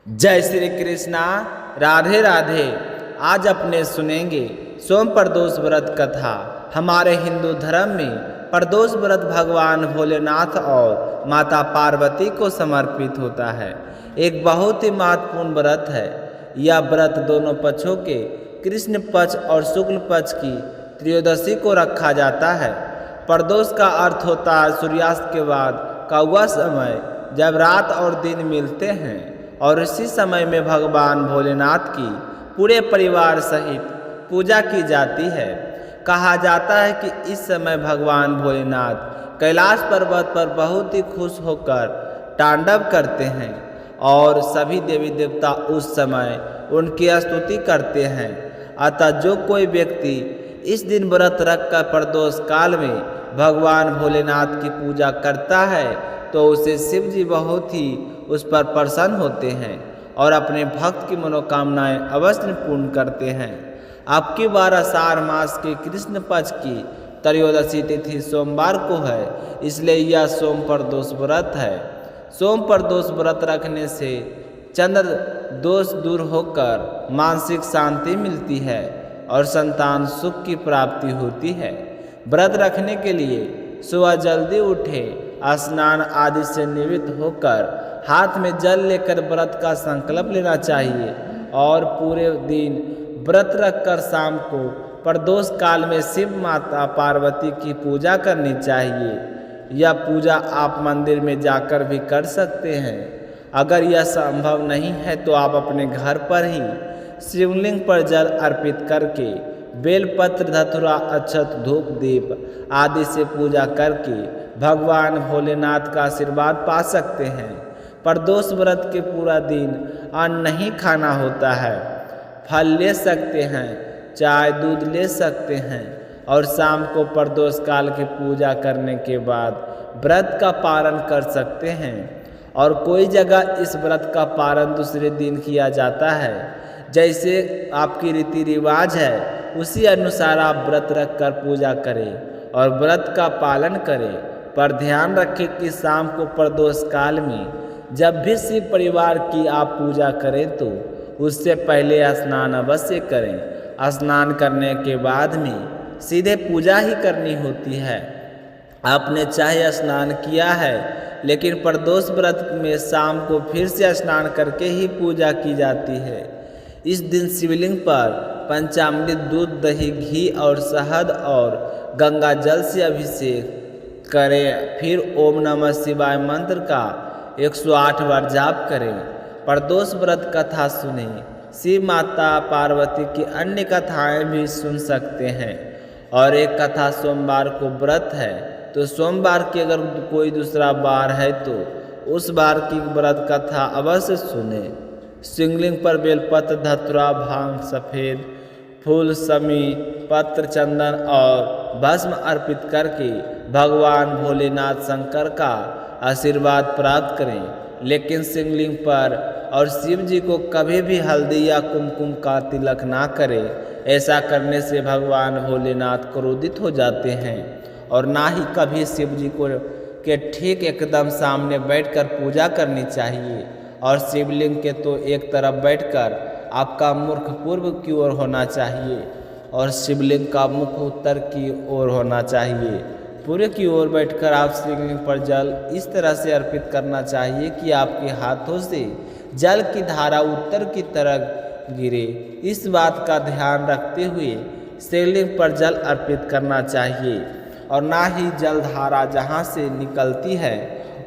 जय श्री कृष्णा। राधे राधे। आज अपने सुनेंगे सोम प्रदोष व्रत कथा। हमारे हिंदू धर्म में प्रदोष व्रत भगवान भोलेनाथ और माता पार्वती को समर्पित होता है। एक बहुत ही महत्वपूर्ण व्रत है। यह व्रत दोनों पक्षों के कृष्ण पक्ष और शुक्ल पक्ष की त्रयोदशी को रखा जाता है। प्रदोष का अर्थ होता है सूर्यास्त के बाद का वह समय जब रात और दिन मिलते हैं, और इसी समय में भगवान भोलेनाथ की पूरे परिवार सहित पूजा की जाती है। कहा जाता है कि इस समय भगवान भोलेनाथ कैलाश पर्वत पर बहुत ही खुश होकर तांडव करते हैं और सभी देवी देवता उस समय उनकी स्तुति करते हैं। अतः जो कोई व्यक्ति इस दिन व्रत रखकर प्रदोष काल में भगवान भोलेनाथ की पूजा करता है तो उसे शिव जी बहुत ही उस पर प्रसन्न होते हैं और अपने भक्त की मनोकामनाएं अवश्य पूर्ण करते हैं। आपकी बार आषाढ़ मास के कृष्ण पक्ष की त्रयोदशी तिथि सोमवार को है, इसलिए यह सोम प्रदोष व्रत है। सोम प्रदोष व्रत रखने से चंद्र दोष दूर होकर मानसिक शांति मिलती है और संतान सुख की प्राप्ति होती है। व्रत रखने के लिए सुबह जल्दी उठे, स्नान आदि से निवृत्त होकर हाथ में जल लेकर व्रत का संकल्प लेना चाहिए और पूरे दिन व्रत रखकर शाम को प्रदोष काल में शिव माता पार्वती की पूजा करनी चाहिए। यह पूजा आप मंदिर में जाकर भी कर सकते हैं। अगर यह संभव नहीं है तो आप अपने घर पर ही शिवलिंग पर जल अर्पित करके बेलपत्र, धतूरा, अक्षत, धूप, दीप आदि से पूजा करके भगवान भोलेनाथ का आशीर्वाद पा सकते हैं। प्रदोष व्रत के पूरा दिन अन्न नहीं खाना होता है। फल ले सकते हैं, चाय दूध ले सकते हैं और शाम को प्रदोष काल की पूजा करने के बाद व्रत का पालन कर सकते हैं। और कोई जगह इस व्रत का पालन दूसरे दिन किया जाता है। जैसे आपकी रीति रिवाज है उसी अनुसार आप व्रत रख कर पूजा करें और व्रत का पालन करें। पर ध्यान रखें कि शाम को प्रदोष काल में जब भी शिव परिवार की आप पूजा करें तो उससे पहले स्नान अवश्य करें। स्नान करने के बाद में सीधे पूजा ही करनी होती है। आपने चाहे स्नान किया है लेकिन प्रदोष व्रत में शाम को फिर से स्नान करके ही पूजा की जाती है। इस दिन शिवलिंग पर पंचामृत, दूध, दही, घी और शहद और गंगा जल से अभिषेक करें। फिर ओम नमः शिवाय मंत्र का 108 बार जाप करें। प्रदोष व्रत कथा सुने। शिव माता पार्वती की अन्य कथाएं भी सुन सकते हैं। और एक कथा सोमवार को व्रत है तो सोमवार की अगर कोई दूसरा बार है तो उस बार की व्रत कथा अवश्य सुने। शिवलिंग पर बेलपत्र, धतूरा, भांग, सफ़ेद फूल, समी पत्र, चंदन और भस्म अर्पित करके भगवान भोलेनाथ शंकर का आशीर्वाद प्राप्त करें। लेकिन शिवलिंग पर और शिव जी को कभी भी हल्दी या कुमकुम का तिलक ना करें। ऐसा करने से भगवान भोलेनाथ क्रोधित हो जाते हैं। और ना ही कभी शिव जी को के ठीक एकदम सामने बैठकर पूजा करनी चाहिए। और शिवलिंग के तो एक तरफ बैठकर आपका मुख पूर्व की ओर होना चाहिए और शिवलिंग का मुख उत्तर की ओर होना चाहिए। पूर्व की ओर बैठकर आप शिवलिंग पर जल इस तरह से अर्पित करना चाहिए कि आपके हाथों से जल की धारा उत्तर की तरफ गिरे। इस बात का ध्यान रखते हुए शिवलिंग पर जल अर्पित करना चाहिए और ना ही जल धारा जहाँ से निकलती है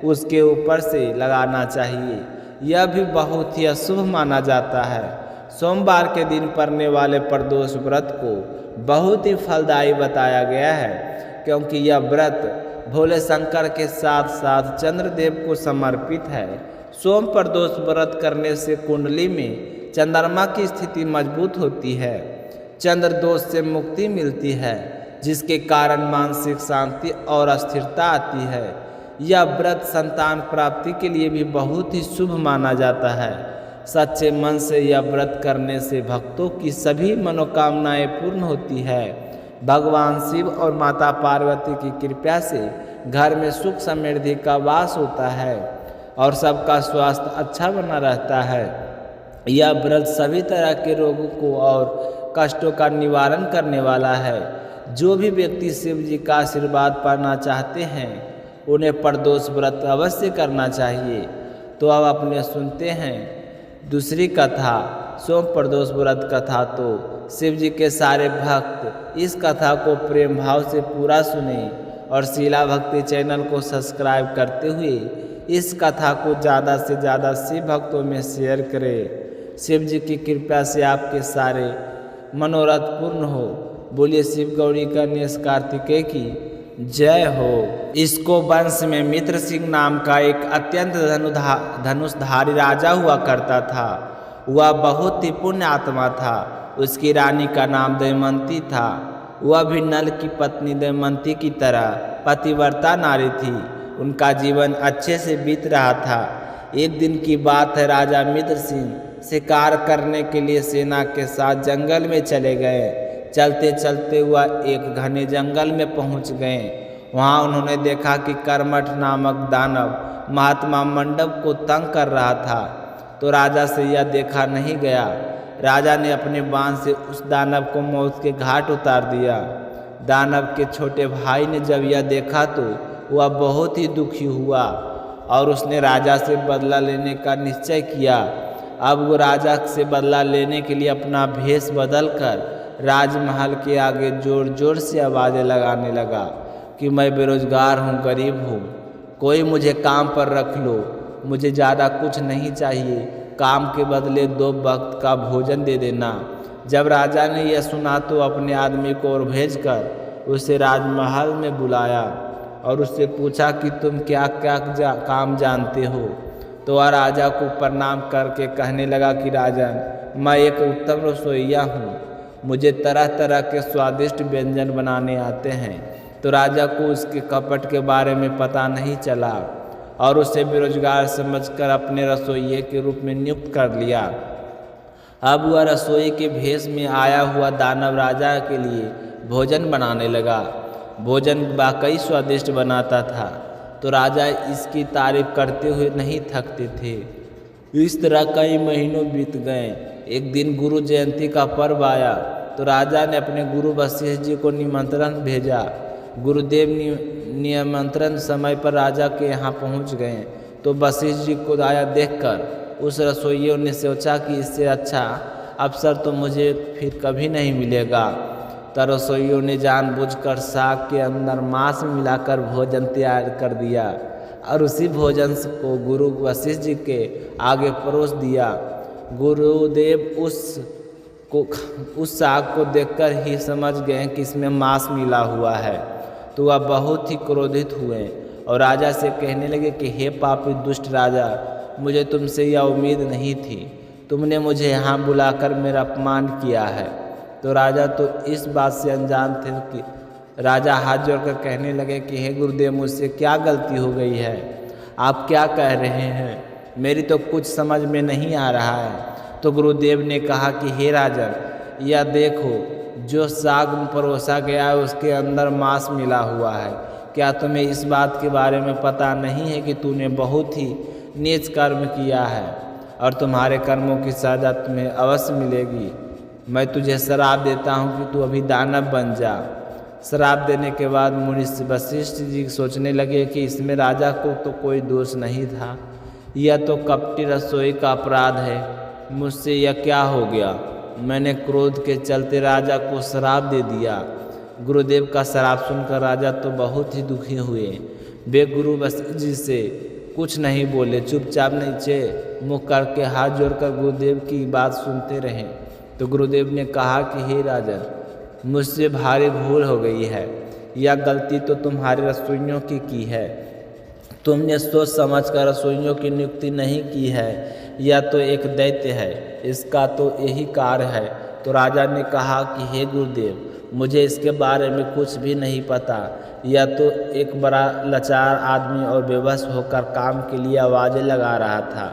उसके ऊपर से लगाना चाहिए। यह भी बहुत ही अशुभ माना जाता है। सोमवार के दिन पड़ने वाले प्रदोष व्रत को बहुत ही फलदायी बताया गया है क्योंकि यह व्रत भोले शंकर के साथ साथ चंद्रदेव को समर्पित है। सोम प्रदोष व्रत करने से कुंडली में चंद्रमा की स्थिति मजबूत होती है, चंद्र दोष से मुक्ति मिलती है जिसके कारण मानसिक शांति और स्थिरता आती है। यह व्रत संतान प्राप्ति के लिए भी बहुत ही शुभ माना जाता है। सच्चे मन से यह व्रत करने से भक्तों की सभी मनोकामनाएं पूर्ण होती है। भगवान शिव और माता पार्वती की कृपा से घर में सुख समृद्धि का वास होता है और सबका स्वास्थ्य अच्छा बना रहता है। यह व्रत सभी तरह के रोगों को और कष्टों का निवारण करने वाला है। जो भी व्यक्ति शिव जी का आशीर्वाद पाना चाहते हैं उन्हें प्रदोष व्रत अवश्य करना चाहिए। तो अब अपने सुनते हैं दूसरी कथा, सोम प्रदोष व्रत कथा। तो शिव जी के सारे भक्त इस कथा को प्रेम भाव से पूरा सुने और शीला भक्ति चैनल को सब्सक्राइब करते हुए इस कथा को ज़्यादा से ज़्यादा शिव भक्तों में शेयर करें। शिव जी की कृपा से आपके सारे मनोरथ पूर्ण हो। बोलिए शिव गौरी गणेश कार्तिकेय की जय हो। इसको वंश में मित्र सिंह नाम का एक अत्यंत धनुषधारी राजा हुआ करता था। वह बहुत ही पुण्य आत्मा था। उसकी रानी का नाम दमयंती था। वह भी नल की पत्नी दमयंती की तरह पतिव्रता नारी थी। उनका जीवन अच्छे से बीत रहा था। एक दिन की बात है, राजा मित्र सिंह शिकार करने के लिए सेना के साथ जंगल में चले गए। चलते चलते वह एक घने जंगल में पहुंच गए। वहां उन्होंने देखा कि कर्मठ नामक दानव महात्मा मंडप को तंग कर रहा था। तो राजा से यह देखा नहीं गया। राजा ने अपने बाण से उस दानव को मौत के घाट उतार दिया। दानव के छोटे भाई ने जब यह देखा तो वह बहुत ही दुखी हुआ और उसने राजा से बदला लेने का निश्चय किया। अब वो राजा से बदला लेने के लिए अपना भेष बदलकर राजमहल के आगे जोर जोर से आवाज़ें लगाने लगा कि मैं बेरोजगार हूँ, गरीब हूँ, कोई मुझे काम पर रख लो, मुझे ज़्यादा कुछ नहीं चाहिए, काम के बदले 2 वक्त का भोजन दे देना। जब राजा ने यह सुना तो अपने आदमी को और भेजकर उसे राजमहल में बुलाया और उससे पूछा कि तुम क्या क्या काम जानते हो। तो वह राजा को प्रणाम करके कहने लगा कि राजन, मैं एक उत्तम रसोइया हूँ, मुझे तरह तरह के स्वादिष्ट व्यंजन बनाने आते हैं। तो राजा को उसके कपट के बारे में पता नहीं चला और उसे बेरोजगार समझकर अपने रसोइये के रूप में नियुक्त कर लिया। अब वह रसोई के भेष में आया हुआ दानव राजा के लिए भोजन बनाने लगा। भोजन वाकई स्वादिष्ट बनाता था। तो राजा इसकी तारीफ करते हुए नहीं थकते थे। इस तरह कई महीनों बीत गए। एक दिन गुरु जयंती का पर्व आया तो राजा ने अपने गुरु वशिष्ठ जी को निमंत्रण भेजा। गुरुदेव निमंत्रण समय पर राजा के यहाँ पहुँच गए। तो वशिष्ठ जी को आया देखकर उस रसोइयों ने सोचा कि इससे अच्छा अवसर तो मुझे फिर कभी नहीं मिलेगा। तो रसोइयों ने जानबूझकर साग के अंदर मांस मिलाकर भोजन तैयार कर दिया और उसी भोजन को गुरु वशिष्ठ जी के आगे परोस दिया। गुरुदेव उस साग को देखकर ही समझ गए कि इसमें मांस मिला हुआ है। तो वह बहुत ही क्रोधित हुए और राजा से कहने लगे कि हे पापी दुष्ट राजा, मुझे तुमसे यह उम्मीद नहीं थी, तुमने मुझे यहाँ बुलाकर मेरा अपमान किया है। तो राजा तो इस बात से अनजान थे कि राजा हाथ जोड़कर कहने लगे कि हे गुरुदेव, मुझसे क्या गलती हो गई है, आप क्या कह रहे हैं, मेरी तो कुछ समझ में नहीं आ रहा है। तो गुरुदेव ने कहा कि हे राजन, यह देखो जो साग परोसा गया है उसके अंदर मांस मिला हुआ है। क्या तुम्हें इस बात के बारे में पता नहीं है कि तूने बहुत ही नीच कर्म किया है और तुम्हारे कर्मों की सजा तुम्हें अवश्य मिलेगी। मैं तुझे श्राप देता हूँ कि तू अभी दानव बन जा। श्राप देने के बाद मुनि वशिष्ठ जी सोचने लगे कि इसमें राजा को तो कोई दोष नहीं था, यह तो कपटी रसोई का अपराध है। मुझसे यह क्या हो गया, मैंने क्रोध के चलते राजा को श्राप दे दिया। गुरुदेव का श्राप सुनकर राजा तो बहुत ही दुखी हुए। वे गुरु वशिष्ठ जी से कुछ नहीं बोले, चुपचाप नीचे मुँह करके हाथ जोड़कर गुरुदेव की बात सुनते रहे। तो गुरुदेव ने कहा कि हे राजन, मुझसे भारी भूल हो गई है, यह गलती तो तुम्हारे रसोइयों की है। तुमने सोच समझ कर रसोइयों की नियुक्ति नहीं की है, यह तो एक दैत्य है, इसका तो यही कार्य है। तो राजा ने कहा कि हे गुरुदेव, मुझे इसके बारे में कुछ भी नहीं पता, यह तो एक बड़ा लाचार आदमी और बेबस होकर काम के लिए आवाज़ें लगा रहा था।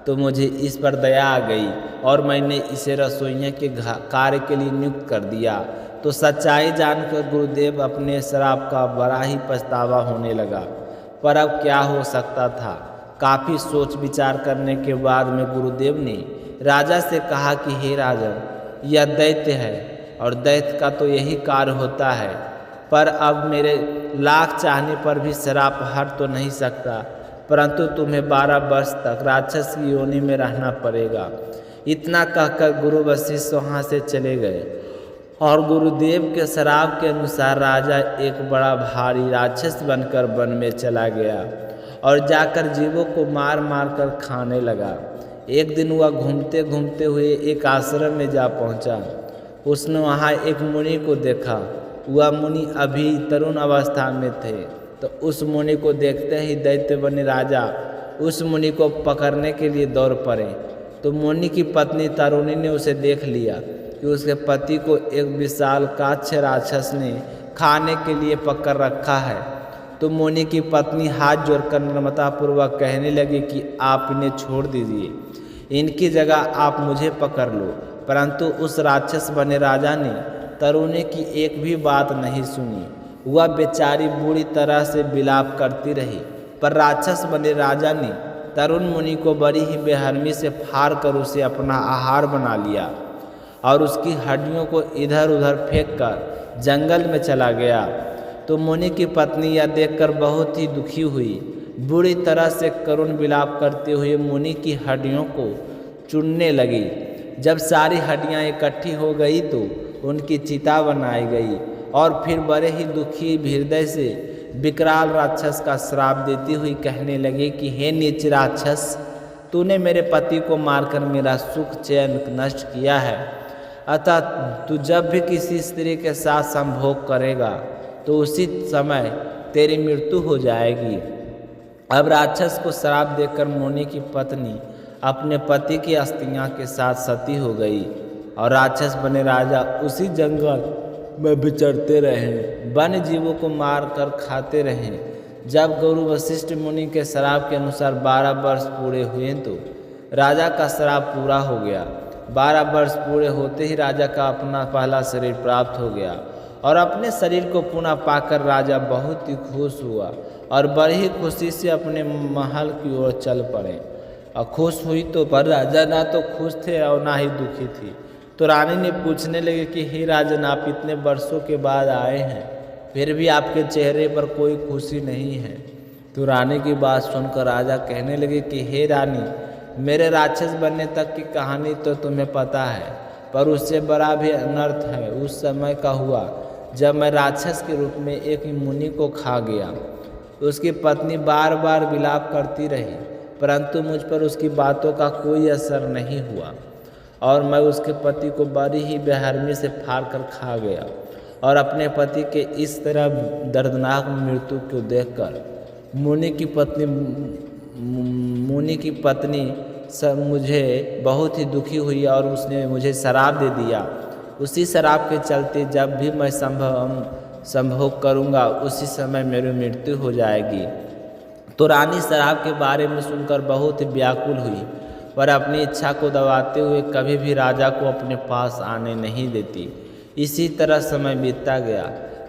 तो मुझे इस पर दया आ गई और मैंने इसे रसोइयों के कार्य के लिए नियुक्त कर दिया। तो सच्चाई जानकर गुरुदेव अपने श्राप का बड़ा ही पछतावा होने लगा। पर अब क्या हो सकता था, काफ़ी सोच विचार करने के बाद में गुरुदेव ने राजा से कहा कि हे राजन, यह दैत्य है और दैत्य का तो यही कार्य होता है, पर अब मेरे लाख चाहने पर भी श्राप हट तो नहीं सकता, परंतु तुम्हें 12 वर्ष तक राक्षस की योनि में रहना पड़ेगा। इतना कहकर गुरु वशिष्ठ वहाँ से चले गए और गुरुदेव के श्राप के अनुसार राजा एक बड़ा भारी राक्षस बनकर वन में चला गया और जाकर जीवों को मार मार कर खाने लगा। एक दिन वह घूमते घूमते हुए एक आश्रम में जा पहुंचा। उसने वहां एक मुनि को देखा। वह मुनि अभी तरुण अवस्था में थे, तो उस मुनि को देखते ही दैत्य बने राजा उस मुनि को पकड़ने के लिए दौड़ पड़े। तो मुनि की पत्नी तरुणी ने उसे देख लिया कि उसके पति को एक विशाल काच्छ राक्षस ने खाने के लिए पकड़ रखा है। तो मुनि की पत्नी हाथ जोड़कर नम्रतापूर्वक कहने लगी कि आप इन्हें छोड़ दीजिए, इनकी जगह आप मुझे पकड़ लो। परंतु उस राक्षस बने राजा ने तरुणी की एक भी बात नहीं सुनी। वह बेचारी बुरी तरह से विलाप करती रही, पर राक्षस बने राजा ने तरुण मुनि को बड़ी ही बेहरमी से फाड़ कर उसे अपना आहार बना लिया और उसकी हड्डियों को इधर उधर फेंक कर जंगल में चला गया। तो मुनि की पत्नी यह देखकर बहुत ही दुखी हुई। बुरी तरह से करुण विलाप करते हुए मुनि की हड्डियों को चुनने लगी। जब सारी हड्डियां इकट्ठी हो गई तो उनकी चिता बनाई गई और फिर बड़े ही दुखी हृदय से विकराल राक्षस का श्राप देती हुई कहने लगी कि हे नीच राक्षस, तूने मेरे पति को मारकर मेरा सुख चैन नष्ट किया है, अतः तू जब भी किसी स्त्री के साथ संभोग करेगा तो उसी समय तेरी मृत्यु हो जाएगी। अब राक्षस को श्राप देकर मुनि की पत्नी अपने पति की अस्थियां के साथ सती हो गई और राक्षस बने राजा उसी जंगल में विचरते रहे, वन्य जीवों को मार कर खाते रहे। जब गुरु वशिष्ठ मुनि के श्राप के अनुसार 12 वर्ष पूरे हुए तो राजा का श्राप पूरा हो गया। 12 वर्ष पूरे होते ही राजा का अपना पहला शरीर प्राप्त हो गया और अपने शरीर को पुनः पाकर राजा बहुत ही खुश हुआ और बड़ी ही खुशी से अपने महल की ओर चल पड़े। और खुश हुई तो पर राजा ना तो खुश थे और ना ही दुखी थी। तो रानी ने पूछने लगे कि हे राजन, आप इतने वर्षों के बाद आए हैं, फिर भी आपके चेहरे पर कोई खुशी नहीं है। तो रानी की बात सुनकर राजा कहने लगे कि हे रानी, मेरे राक्षस बनने तक की कहानी तो तुम्हें पता है, पर उससे बड़ा भी अनर्थ है उस समय का हुआ जब मैं राक्षस के रूप में एक मुनि को खा गया। उसकी पत्नी बार बार विलाप करती रही, परंतु मुझ पर उसकी बातों का कोई असर नहीं हुआ और मैं उसके पति को बड़ी ही बेहरमी से फाड़ कर खा गया। और अपने पति के इस तरह दर्दनाक मृत्यु को देखकर मुनि की पत्नी सब मुझे बहुत ही दुखी हुई और उसने मुझे शराब दे दिया। उसी शराब के चलते जब भी मैं संभोग करूँगा उसी समय मेरी मृत्यु हो जाएगी। तो रानी शराब के बारे में सुनकर बहुत ही व्याकुल हुई, पर अपनी इच्छा को दबाते हुए कभी भी राजा को अपने पास आने नहीं देती। इसी तरह समय बीतता गया।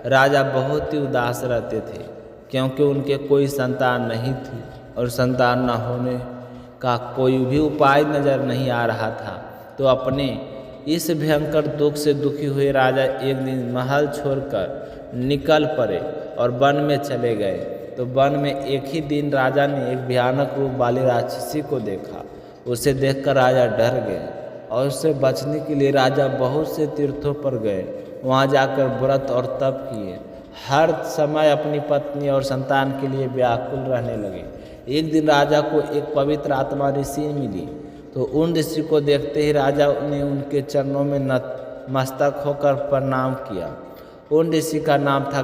राजा बहुत ही उदास रहते थे क्योंकि उनके कोई संतान नहीं थी और संतान न होने का कोई भी उपाय नज़र नहीं आ रहा था। तो अपने इस भयंकर दुख से दुखी हुए राजा एक दिन महल छोड़कर निकल पड़े और वन में चले गए। तो वन में एक ही दिन राजा ने एक भयानक रूप वाली राक्षसी को देखा। उसे देखकर राजा डर गए और उससे बचने के लिए राजा बहुत से तीर्थों पर गए। वहां जाकर व्रत और तप किए, हर समय अपनी पत्नी और संतान के लिए व्याकुल रहने लगे। एक दिन राजा को एक पवित्र आत्मा ऋषि मिली। तो उन ऋषि को देखते ही राजा ने उनके चरणों में मस्तक होकर प्रणाम किया। उन ऋषि का नाम था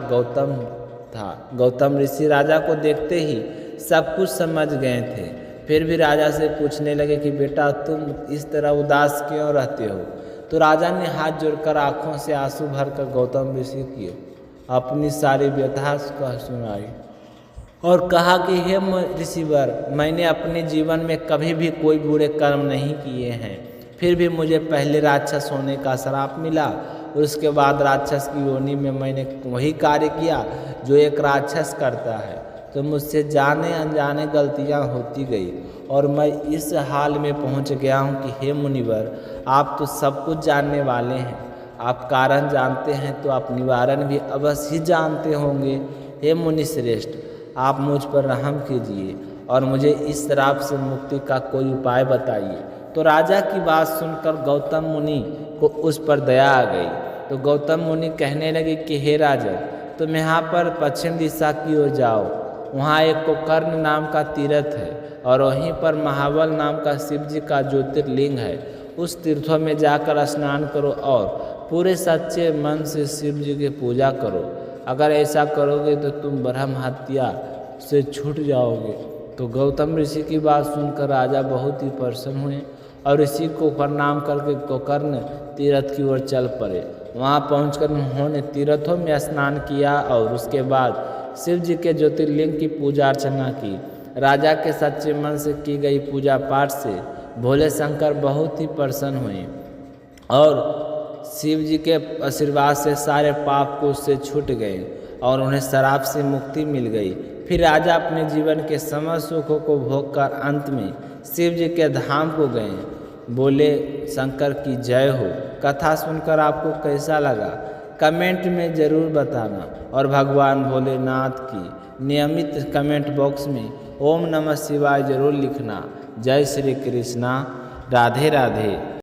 गौतम ऋषि राजा को देखते ही सब कुछ समझ गए थे। फिर भी राजा से पूछने लगे कि बेटा, तुम इस तरह उदास क्यों रहते हो। तो राजा ने हाथ जोड़कर आंखों से आंसू भरकर गौतम ऋषि की अपनी सारी व्यथा सुनाई और कहा कि हे ऋषिवर, मैंने अपने जीवन में कभी भी कोई बुरे कर्म नहीं किए हैं, फिर भी मुझे पहले राक्षस होने का श्राप मिला। उसके बाद राक्षस की योनि में मैंने वही कार्य किया जो एक राक्षस करता है। तो मुझसे जाने अनजाने गलतियां होती गई और मैं इस हाल में पहुंच गया हूं कि हे मुनिवर, आप तो सब कुछ जानने वाले हैं। आप कारण जानते हैं तो आप निवारण भी अवश्य ही जानते होंगे। हे मुनि श्रेष्ठ, आप मुझ पर रहम कीजिए और मुझे इस श्राप से मुक्ति का कोई उपाय बताइए। तो राजा की बात सुनकर गौतम मुनि को उस पर दया आ गई। तो गौतम मुनि कहने लगे कि हे राजन, तुम यहाँ पर पश्चिम दिशा की ओर जाओ। वहाँ एक गोकर्ण नाम का तीर्थ है और वहीं पर महाबल नाम का शिव जी का ज्योतिर्लिंग है। उस तीर्थों में जाकर स्नान करो और पूरे सच्चे मन से शिव जी की पूजा करो। अगर ऐसा करोगे तो तुम ब्रह्म हत्या से छूट जाओगे। तो गौतम ऋषि की बात सुनकर राजा बहुत ही प्रसन्न हुए और ऋषि को प्रणाम करके गोकर्ण तीर्थ की ओर चल पड़े। वहाँ पहुंचकर उन्होंने तीर्थों में स्नान किया और उसके बाद शिव जी के ज्योतिर्लिंग की पूजा अर्चना की। राजा के सच्चे मन से की गई पूजा पाठ से भोले शंकर बहुत ही प्रसन्न हुए और शिव जी के आशीर्वाद से सारे पाप को उससे छूट गए और उन्हें शराब से मुक्ति मिल गई। फिर राजा अपने जीवन के समस्त सुखों को भोग कर अंत में शिव जी के धाम को गए। बोले शंकर की जय हो। कथा सुनकर आपको कैसा लगा कमेंट में ज़रूर बताना और भगवान भोलेनाथ की नियमित कमेंट बॉक्स में ओम नमः शिवाय जरूर लिखना। जय श्री कृष्णा। राधे राधे।